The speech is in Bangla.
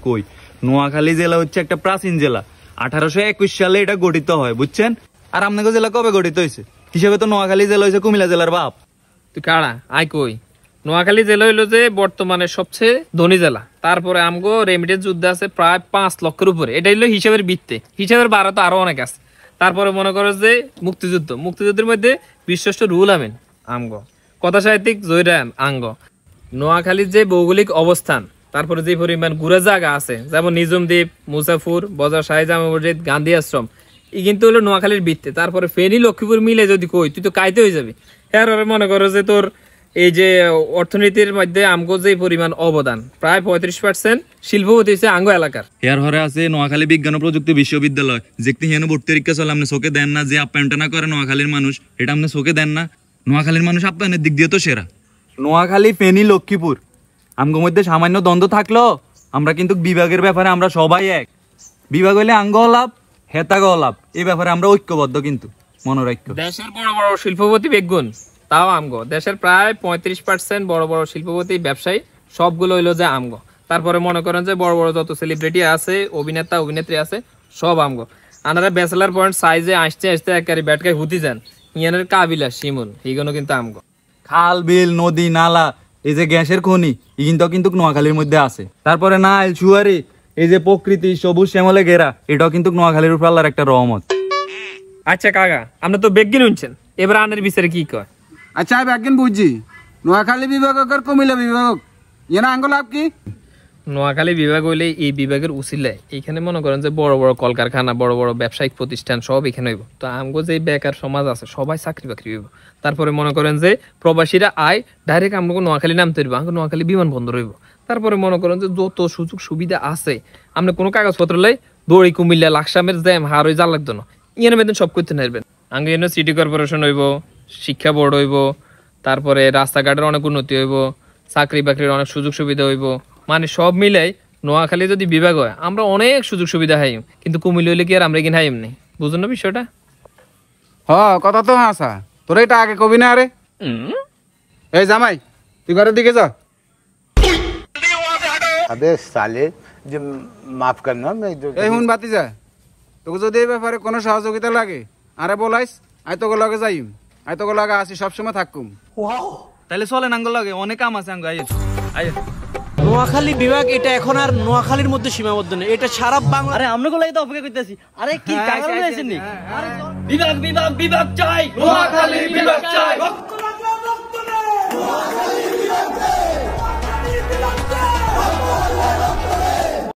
কই, নোয়াখালী জেলা হচ্ছে একটা প্রাচীন জেলা। 1821 সালে এটা গঠিত হয়, বুঝছেন? আর আপনাকে জেলা কবে গঠিত হয়েছে? হিসেবে তো নোয়াখালী জেলা হয়েছে কুমিল্লা জেলার বাপ। তুই কারা আই কই? নোয়াখালী জেলা হইলো যে বর্তমানে সবচেয়ে ধনী জেলা। তারপরে আমগো রেমিটেন্স যুদ্ধ আছে প্রায় 5 লক্ষের উপরে। এটা হইলো হিসাবের ভিত্তি, হিসাবের বারো তো আরো অনেক আছে। তারপরে মনে করো যে মুক্তিযুদ্ধের মধ্যে বিশ্বস্ত রুল আমিন আমগো, কথা সাহিত্যিক জয়রাম আঙ্গ। নোয়াখালীর যে ভৌগোলিক অবস্থান, তারপরে যে পরিমাণ ঘুরে জায়গা আছে, যেমন নিজুম দ্বীপ, মুসাফুর, বজার শাহী জামে মসজিদ, গান্ধী আশ্রম, এই কিন্তু হলো নোয়াখালীর ভিত্তি। তারপরে ফেনী লক্ষ্মীপুর মিলে যদি কই, তুই তো কাইতে হয়ে যাবি। এর মনে করো যে তোর এই যে অর্থনীতির মধ্যে আমগো যে পরিমাণ অবদান, প্রায় 35% শিল্পপতি হচ্ছে আঙ্গো এলাকার। এর ঘরে আছে নোয়াখালী বিজ্ঞান ও প্রযুক্তি বিশ্ববিদ্যালয়, যেটি হেন ভর্তি পরীক্ষা চলে, আপনি চোখে দেন না। যে আপ্যায়নটা না করে নোয়াখালীর মানুষ, এটা আপনি চোখে দেন না। নোয়াখালীর মানুষ আপ্যায়নের দিক দিয়ে তো সেরা। নোয়াখালী, ফেনী, লক্ষ্মীপুর আমগো মধ্যে সামান্য দ্বন্দ্ব থাকলো, আমরা কিন্তু বিভাগের ব্যাপারে আমরা সবাই এক। বিভাগ হইলে আঙ্গ লাভ, হেতাগ লাভ, এই ব্যাপারে আমরা ঐক্যবদ্ধ, কিন্তু মনে রাখো। দেশের বড় বড় শিল্পপতি বেগুন, তাও আমগো। দেশের প্রায় 35% বড় বড় শিল্পপতি ব্যবসায়ী সবগুলো হইলো যে আমগো। তারপরে মনে করেন যে বড় বড় যত সেলিব্রিটি আছে, অভিনেতা অভিনেত্রী আছে, সব আমগো। আনারা ব্যাচেলার পয়েন্ট সাইজে আসতে আসতে একেবারে ব্যাটকায় হুতি যান। ইয়ানের কাবিলা শিমুল এইগুলো কিন্তু আমগো। খাল, বিল, নদী, নালা, এই যে গ্যাসের খনি, কিন্তু নোয়াখালীর মধ্যে আছে। তারপরে নাইল, সুয়ারি, এই যে প্রকৃতি সবুজ শ্যামলে ঘেরা, এটাও কিন্তু নোয়াখালীর উপর আল্লাহর একটা রহমত। আচ্ছা কাকা, আপনি তো বেগিন শুনছেন, এবার আনের বিচারে কি কয়? আচ্ছা আমি একদিন বুঝছি, নোয়াখালী বিভাগ আর কুমিল্লা বিভাগ এর আঙ্গ লাভ কি? নোয়াখালী বিভাগ হইলে এই বিভাগের উচিলায় এখানে মনে করেন যে বড় বড় কলকারখানা, বড় বড় ব্যবসায়িক প্রতিষ্ঠান সব এখানে হইব। তো আমগো যে বেকার সমাজ আছে সবাই চাকরি বাকরি হইব। তারপরে মনে করেন যে প্রবাসীরা আয় ডাইরেক্ট আমগো নোয়াখালী নামতে হইব, আমগো নোয়াখালী বিমানবন্দর হইব। তারপরে মনে করেন যে যত সুযোগ সুবিধা আছে, আপনি কোনো কাগজপত্র লাই দৌড়ি কুমিল্লা লাকসামের জ্যাম হার ওই যা লাগতো না, ইয়ানের মেদিন সব করতে নারবেন। আঙ্গে এনে সিটি কর্পোরেশন হইব, শিক্ষা বোর্ড হইব, তারপরে রাস্তাঘাটের অনেক উন্নতি হইব, চাকরি বাকরির অনেক সুযোগ সুবিধা হইব। মানে সব মিলাই নোয়াখালী যদি বিভাগ হয় আমরা অনেক সুযোগ সুবিধা হাইম, কিন্তু কুমিল্লা হইলে কি আর আমরা কিনা হাইম নেই? বুঝুন না বিষয়টা? হ কথা তো হাসা, তোরা এটা আগে কবি না? আরে এই জামাই, তুই ঘরের দিকে যা। अबे साले जो माफ करना मैं जो এই হুন বাতিজা, তোকে যদি এই ব্যাপারে কোনো সহযোগিতা লাগে আরে বলাইস, আই তোকে লগে যাইম, আই তোকে লগে আসি, সবসময় থাকুম। তাহলে চলেন আঙ্গ লাগে, অনেক কাম আছে আঙ্গ। আইয়ে নোয়াখালী বিভাগ এটা এখন আর নোয়াখালীর মধ্যে সীমাবদ্ধ নেই, এটা সারা বাংলা। আরে আমরা গুলাই তো অপেক্ষা করতেছি। আরে কি কাগজ হয়েছে নি? বিভাগ বিভাগ বিভাগ চাই, নোয়াখালী বিভাগ চাই। নোয়াখালী বিভাগ চাই।